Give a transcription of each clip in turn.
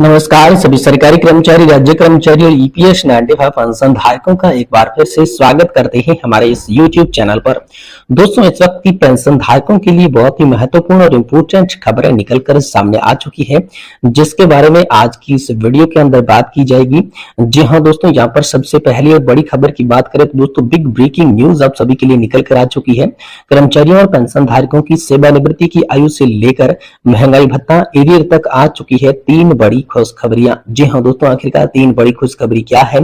नमस्कार सभी सरकारी कर्मचारी, राज्य कर्मचारी और ईपीएस 95 पेंशन धारकों का एक बार फिर से स्वागत करते हैं हमारे इस YouTube चैनल पर। दोस्तों, इस वक्त की पेंशन धारकों के लिए बहुत ही महत्वपूर्ण और इम्पोर्टेंट खबरें निकलकर सामने आ चुकी है, जिसके बारे में आज की इस वीडियो के अंदर बात की जाएगी। जी हाँ दोस्तों, यहाँ पर सबसे पहली और बड़ी खबर की बात करें तो दोस्तों बिग ब्रेकिंग न्यूज आप सभी के लिए निकल कर आ चुकी है। कर्मचारियों और पेंशन धारकों की सेवानिवृत्ति की आयु से लेकर महंगाई भत्ता एरियर तक आ चुकी है तीन बड़ी खुशखबरियां। जी हाँ दोस्तों, आखिरकार तीन बड़ी खुशखबरी क्या है,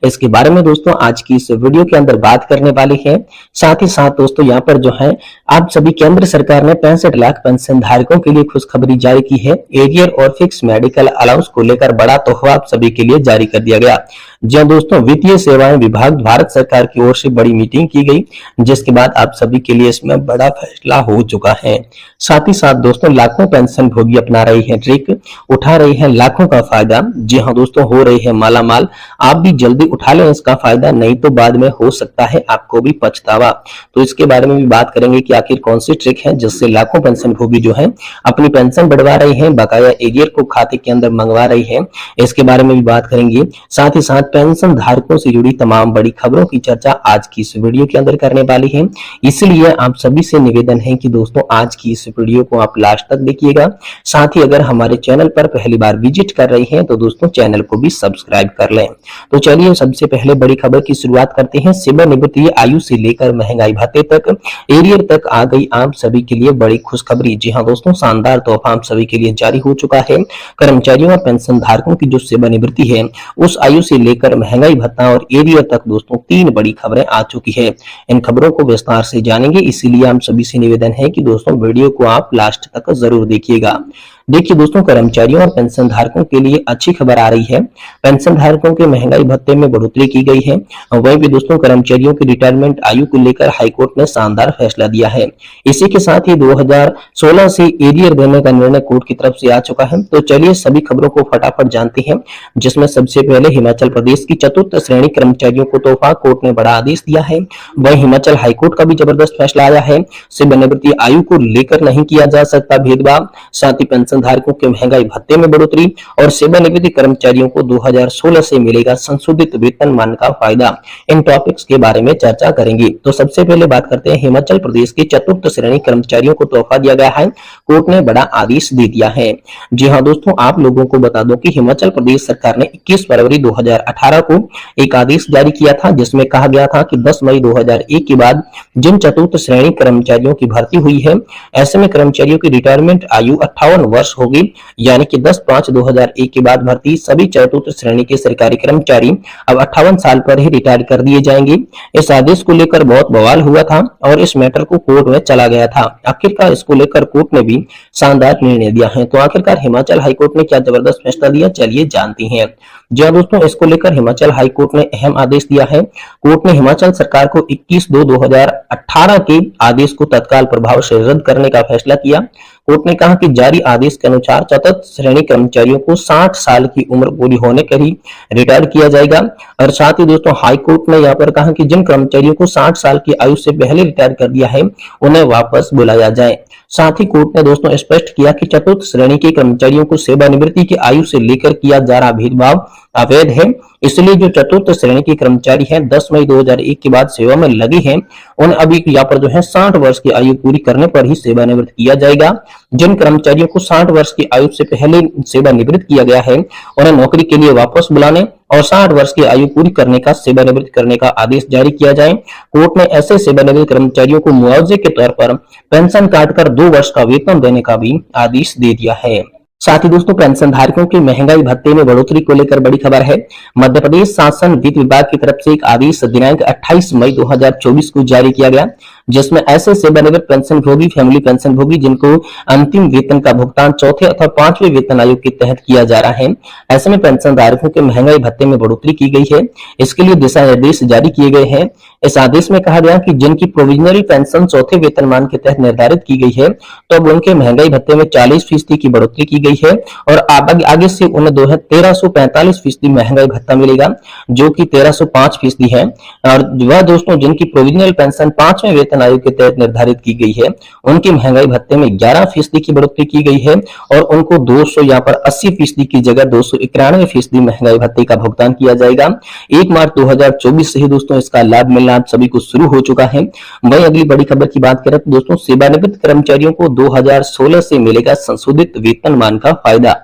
इसके बारे में दोस्तों आज की इस वीडियो के अंदर बात करने वाले हैं। साथ ही साथ दोस्तों यहाँ पर जो है आप सभी केंद्र सरकार ने 65 लाख पेंशन धारकों के लिए खुशखबरी जारी की है। एरियर और फिक्स मेडिकल अलाउंस को लेकर बड़ा तोहफा आप सभी के लिए जारी कर दिया गया। जी हाँ दोस्तों, वित्तीय सेवाएं विभाग भारत सरकार की ओर से बड़ी मीटिंग की गई, जिसके बाद आप सभी के लिए इसमें बड़ा फैसला हो चुका है। साथ ही साथ दोस्तों लाखों पेंशन भोगी अपना रही है ट्रिक, उठा रही है लाखों का फायदा। जी हाँ दोस्तों, हो रही है मालामाल। आप भी जल्दी उठा लें इसका फायदा, नहीं तो बाद में हो सकता है आपको भी पछतावा। तो इसके बारे में भी बात करेंगे कि आखिर कौन सी ट्रिक है जिससे लाखों पेंशन भोगी जो है अपनी पेंशन बढ़वा रही है, बकाया एरियर को खाते के अंदर मंगवा रही है। इसके बारे में भी बात करेंगे। साथ ही साथ पेंशन धारकों से जुड़ी तमाम बड़ी खबरों की चर्चा आज की इस वीडियो के अंदर करने वाली है। इसलिए आप सभी से निवेदन है कि दोस्तों आज की इस वीडियो को आप लास्ट तक देखिएगा। साथ ही अगर हमारे चैनल पर पहली बार विजिट कर रही हैं तो दोस्तों चैनल को भी सब्सक्राइब कर लें। तो चलिए सबसे पहले बड़ी खबर की शुरुआत करते हैं। सेवानिवृत्ति आयु से लेकर महंगाई भत्ते तक एरियर तक आ गई आप सभी के लिए बड़ी खुशखबरी। जी हाँ दोस्तों, शानदार तोहफा आप सभी के लिए जारी हो चुका है। कर्मचारियों और पेंशन धारकों की जो सेवानिवृत्ति है उस आयु से लेकर महंगाई भत्ता और एरियर तक दोस्तों तीन बड़ी खबरें आ चुकी है। इन खबरों को विस्तार से जानेंगे, इसीलिए हम सभी से निवेदन है कि दोस्तों वीडियो को आप लास्ट तक जरूर देखिएगा। देखिए दोस्तों, कर्मचारियों और पेंशन धारकों के लिए अच्छी खबर आ रही है। पेंशन धारकों के महंगाई भत्ते में बढ़ोतरी की गई है। वहीं भी दोस्तों कर्मचारियों की रिटायरमेंट आयु को लेकर हाईकोर्ट ने शानदार फैसला दिया है। इसी के साथ ही 2016 से एरियर देने का निर्णय कोर्ट की तरफ से आ चुका है। तो चलिए सभी खबरों को फटाफट जानते हैं, जिसमें सबसे पहले हिमाचल प्रदेश की चतुर्थ श्रेणी कर्मचारियों को तोहफा, कोर्ट ने बड़ा आदेश दिया है। वहीं हिमाचल हाईकोर्ट का भी जबरदस्त फैसला आया है। सेवानिवृत्ति आयु को लेकर नहीं किया जा सकता भेदभाव। साथ ही पेंशन धारकों के महंगाई भत्ते में बढ़ोतरी और सेवानिवृत्त कर्मचारियों को 2016 से मिलेगा संशोधित वेतनमान का फायदा। इन टॉपिक्स के बारे में चर्चा करेंगे। तो सबसे पहले बात करते हैं हिमाचल प्रदेश के चतुर्थ श्रेणी कर्मचारियों को तोहफा दिया गया है। कोर्ट ने बड़ा आदेश दे दिया है। जी हाँ दोस्तों, आप लोगों को बता दो कि हिमाचल प्रदेश सरकार ने 21 फरवरी 2018 को एक आदेश जारी किया था, जिसमें कहा गया था कि 10 मई 2001 के बाद जिन चतुर्थ श्रेणी कर्मचारियों की भर्ती हुई है, ऐसे में कर्मचारियों की रिटायरमेंट आयु 58 वर्ष होगी। यानी कि 10/5/2001 के बाद भर्ती सभी चतुर्थ श्रेणी के सरकारी कर्मचारी अब 58 साल पर ही रिटायर कर दिए जाएंगे। इस आदेश को लेकर बहुत बवाल हुआ था और इस मैटर को कोर्ट में चला गया था। आखिरकार इसको लेकर कोर्ट ने भी शानदार निर्णय दिया है। तो आखिरकार हिमाचल हाईकोर्ट ने क्या जबरदस्त फैसला दिया, चलिए जानते हैं। जी हाँ दोस्तों, इसको लेकर हिमाचल हाईकोर्ट ने अहम आदेश दिया है। कोर्ट ने हिमाचल सरकार को 21/2/2018 के आदेश को तत्काल प्रभाव से रद्द करने का फैसला किया। कोर्ट ने कहा कि जारी आदेश के अनुसार चतुर्थ श्रेणी कर्मचारियों को 60 साल की उम्र पूरी होने पर ही रिटायर किया जाएगा। और साथ ही दोस्तों हाईकोर्ट ने यहाँ पर कहा कि जिन कर्मचारियों को 60 साल की आयु से पहले रिटायर कर दिया है उन्हें वापस बुलाया जाए। साथ ही कोर्ट ने दोस्तों स्पष्ट किया कि चतुर्थ श्रेणी के कर्मचारियों को सेवानिवृत्ति की आयु से लेकर किया जा रहा भेदभाव अवैध है। इसलिए जो चतुर्थ श्रेणी के कर्मचारी हैं 10 मई 2001 के बाद सेवा में लगे हैं, उन्हें अभी यहाँ पर जो है 60 वर्ष की आयु पूरी करने पर ही सेवानिवृत्त किया जाएगा। जिन कर्मचारियों को 60 वर्ष की आयु से पहले सेवानिवृत्त किया गया है उन्हें नौकरी के लिए वापस बुलाने और 60 वर्ष की आयु पूरी करने का सेवानिवृत्त करने का आदेश जारी किया जाए। कोर्ट ने ऐसे सेवानिवृत्त कर्मचारियों को मुआवजे के तौर पर पेंशन काटकर 2 वर्ष का वेतन देने का भी आदेश दे दिया है। साथ ही दोस्तों पेंशन धारकों के महंगाई भत्ते में बढ़ोतरी को लेकर बड़ी खबर है। मध्य प्रदेश शासन वित्त विभाग की तरफ से एक आदेश दिनांक 28 मई 2024 को जारी किया गया, जिसमें ऐसे सेवानिवृत्त पेंशन भोगी, फैमिली पेंशन भोगी जिनको अंतिम वेतन का भुगतान चौथे अथवा 5वें वेतन आयोग के तहत किया जा रहा है, ऐसे में पेंशन धारकों के महंगाई भत्ते में बढ़ोतरी की गई है। इसके लिए दिशा निर्देश जारी किए गए हैं। इस आदेश में कहा गया कि जिनकी प्रोविजनल पेंशन चौथे वेतनमान के तहत निर्धारित की गई है, तो अब उनके महंगाई भत्ते में 40% की बढ़ोतरी की गई है और आगे से उन्हें 1345% महंगाई भत्ता मिलेगा, जो कि 1305% है। और वह दोस्तों जिनकी प्रोविजनल पेंशन 5वें वेतन आयोग के तहत निर्धारित की गई है, उनकी महंगाई भत्ते में 11% की बढ़ोतरी की गई है और उनको 200 यहाँ पर 80% की जगह 291% महंगाई भत्ते का भुगतान किया जाएगा। 1 मार्च 2024 से ही दोस्तों इसका लाभ मिलना आप सभी को शुरू हो चुका है। वहीं अगली बड़ी खबर की बात करें तो दोस्तों सेवानिवृत्त कर्मचारियों को 2016 से मिलेगा संशोधित वेतनमान का फायदा।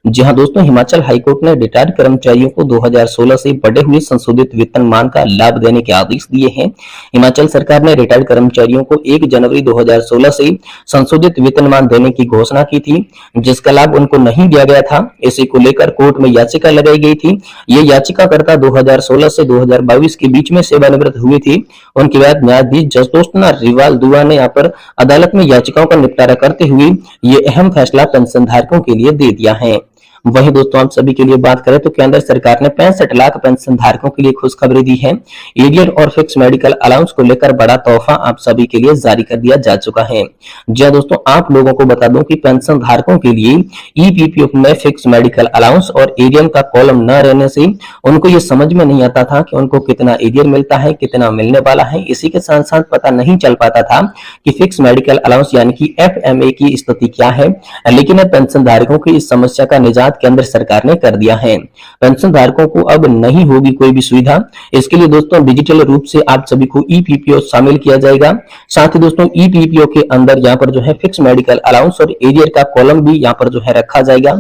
जी हां दोस्तों, हिमाचल हाईकोर्ट ने रिटायर्ड कर्मचारियों को 2016 से बढ़े हुए संशोधित वेतनमान का लाभ देने के आदेश दिए हैं। हिमाचल सरकार ने रिटायर्ड कर्मचारियों को 1 जनवरी 2016 से संशोधित वेतनमान देने की घोषणा की थी, जिसका लाभ उनको नहीं दिया गया था। इसी को लेकर कोर्ट में याचिका लगाई गई थी। ये याचिकाकर्ता 2016 से 2022 के बीच में सेवानिवृत्त हुए थे। उनके बाद न्यायाधीश जसोस्ना रिवाल दुआ ने यहाँ पर अदालत में याचिकाओं का निपटारा करते हुए ये अहम फैसला पेंशन धारकों के लिए दे दिया है। वहीं दोस्तों आप सभी के लिए बात करें तो केंद्र सरकार ने 65 लाख पेंशन धारकों के लिए खुशखबरी दी है। एरियर और फिक्स मेडिकल अलाउंस को लेकर बड़ा तोहफा आप सभी के लिए जारी कर दिया जा चुका है। जी दोस्तों, आप लोगों को बता दूं कि पेंशन धारकों के लिए ईपीपीएफ में फिक्स मेडिकल अलाउंस और एरियम का कॉलम न रहने से उनको ये समझ में नहीं आता था कि उनको कितना एरियर मिलता है, कितना मिलने वाला है। इसी के साथ साथ पता नहीं चल पाता था कि फिक्स मेडिकल अलाउंस यानी कि एफएमए की स्थिति क्या है। लेकिन अब पेंशन धारकों की इस समस्या का निजात केंद्र सरकार ने कर दिया है। पेंशन धारकों को अब नहीं होगी कोई भी सुविधा। इसके लिए दोस्तों डिजिटल रूप से आप सभी को ईपीपीओ शामिल किया जाएगा। साथ ही दोस्तों ईपीपीओ के अंदर यहाँ पर जो है फिक्स मेडिकल अलाउंस और एरियर का कॉलम भी यहाँ पर जो है रखा जाएगा।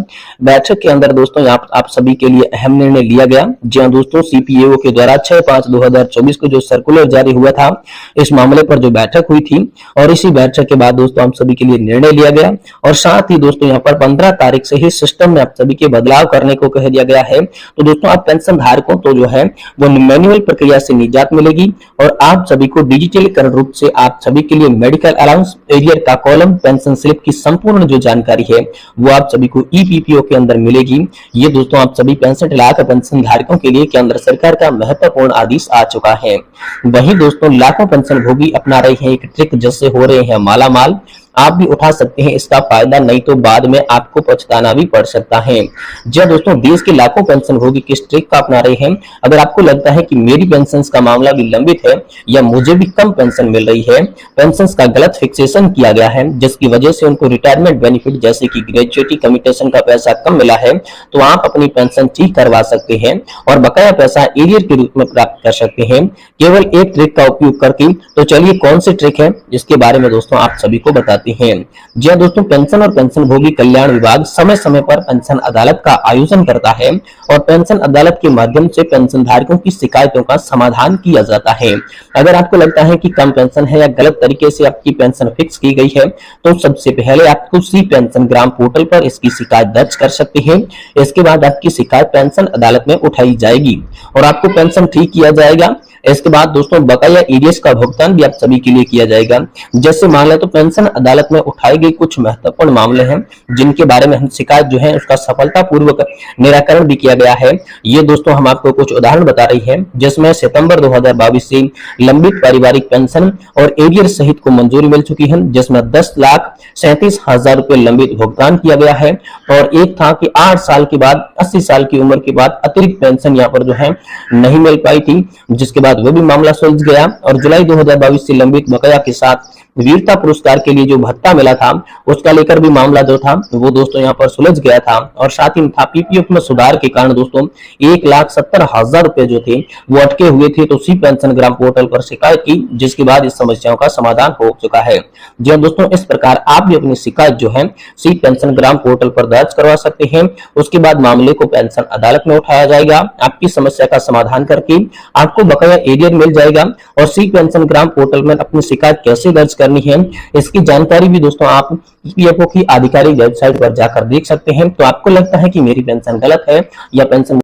बैठक के अंदर दोस्तों आप सभी के लिए अहम निर्णय लिया गया। जी हाँ दोस्तों, सीपीएओ के द्वारा 6/5/2024 को जो सर्कुलर जारी हुआ था, इस मामले पर जो बैठक हुई थी और इसी बैठक के बाद दोस्तों आप सभी के लिए निर्णय लिया गया और साथ ही दोस्तों यहाँ पर 15 तारीख से ही सिस्टम में आप सभी के बदलाव करने को कह दिया गया है। तो दोस्तों आप पेंशन धारकों तो जो है वो मैनुअल प्रक्रिया से निजात मिलेगी और आप सभी को डिजिटलीकरण रूप से आप सभी के लिए मेडिकल अलाउंस, एरियर का कॉलम, पेंशन स्लिप की संपूर्ण जो जानकारी है वो आप सभी को ईपीपीओ के अंदर मिलेगी। ये दोस्तों आप सभी 65 लाख पेंशन धारकों के लिए केंद्र सरकार का महत्वपूर्ण आदेश आ चुका है। वहीं दोस्तों लाखों पेंशन भोगी अपना रहे हैं एक ट्रिक, जिससे हो रहे हैं मालामाल। आप भी उठा सकते हैं इसका फायदा, नहीं तो बाद में आपको पछताना भी पड़ सकता है। जब दोस्तों देश के लाखों पेंशन भोगी किस ट्रिक का अपना रहे हैं, अगर आपको लगता है कि मेरी पेंशन का मामला भी लंबित है या मुझे भी कम पेंशन मिल रही है, पेंशन का गलत फिक्सेशन किया गया है जिसकी वजह से उनको रिटायरमेंट बेनिफिट जैसे कि ग्रेजुएटी कम्यूटेशन का पैसा कम मिला है, तो आप अपनी पेंशन ठीक करवा सकते हैं और बकाया पैसा एरियर के रूप में प्राप्त कर सकते हैं केवल एक ट्रिक का उपयोग करके। तो चलिए कौन सी ट्रिक है इसके बारे में दोस्तों आप सभी को बताते हैं। जी हां दोस्तों, पेंशन और पेंशन भोगी कल्याण विभाग समय समय पर पेंशन अदालत का आयोजन करता है और पेंशन अदालत के माध्यम से पेंशन धारकों की शिकायतों का समाधान किया जाता है। अगर आपको लगता है कि कम पेंशन है या गलत तरीके से आपकी पेंशन फिक्स की गई है, तो सबसे पहले आपको सी पेंशन ग्राम पोर्टल पर इसकी शिकायत दर्ज कर सकते हैं। इसके बाद आपकी शिकायत पेंशन अदालत में उठाई जाएगी और आपको पेंशन ठीक किया जाएगा। इसके बाद दोस्तों बकाया एरियर्स का भुगतान भी आप सभी के लिए किया जाएगा। जैसे मान लें तो पेंशन अदालत में उठाई गई कुछ महत्वपूर्ण मामले हैं जिनके बारे में हम शिकायत जो है उसका सफलतापूर्वक निराकरण भी किया गया है। ये दोस्तों हम आपको कुछ उदाहरण बता रही है, जिसमें सितंबर 2022 से लंबित पारिवारिक पेंशन और एरियर सहित को मंजूरी मिल चुकी है, जिसमें 10,37,000 रुपए लंबित भुगतान किया गया है। और एक था कि 8 साल के बाद 80 साल की उम्र के बाद अतिरिक्त पेंशन यहाँ पर जो है नहीं मिल पाई थी, जिसके बाद वो भी मामला सुलझ गया। और जुलाई 2022 से लंबित बकाया के साथ वीरता पुरस्कार के लिए जो भत्ता मिला था उसका लेकर भी मामला जो था वो दोस्तों यहाँ पर सुलझ गया था। और साथ ही था पीपीएफ में सुधार के कारण दोस्तों 1,70,000 रुपए जो थे वो अटके हुए थे, तो सी पेंशन ग्राम पोर्टल पर शिकायत की, जिसके बाद इस समस्याओं का समाधान हो चुका है। जी हाँ दोस्तों, इस प्रकार आप भी अपनी शिकायत जो है सी पेंशन ग्राम पोर्टल पर दर्ज करवा सकते हैं। उसके बाद मामले को पेंशन अदालत में उठाया जाएगा, आपकी समस्या का समाधान करके आपको बकाया एरियर मिल जाएगा। और सी पेंशन ग्राम पोर्टल में अपनी शिकायत कैसे दर्ज करनी है इसकी जानकारी भी दोस्तों आप ईपीएफओ की आधिकारिक वेबसाइट पर जाकर देख सकते हैं। तो आपको लगता है कि मेरी पेंशन गलत है या पेंशन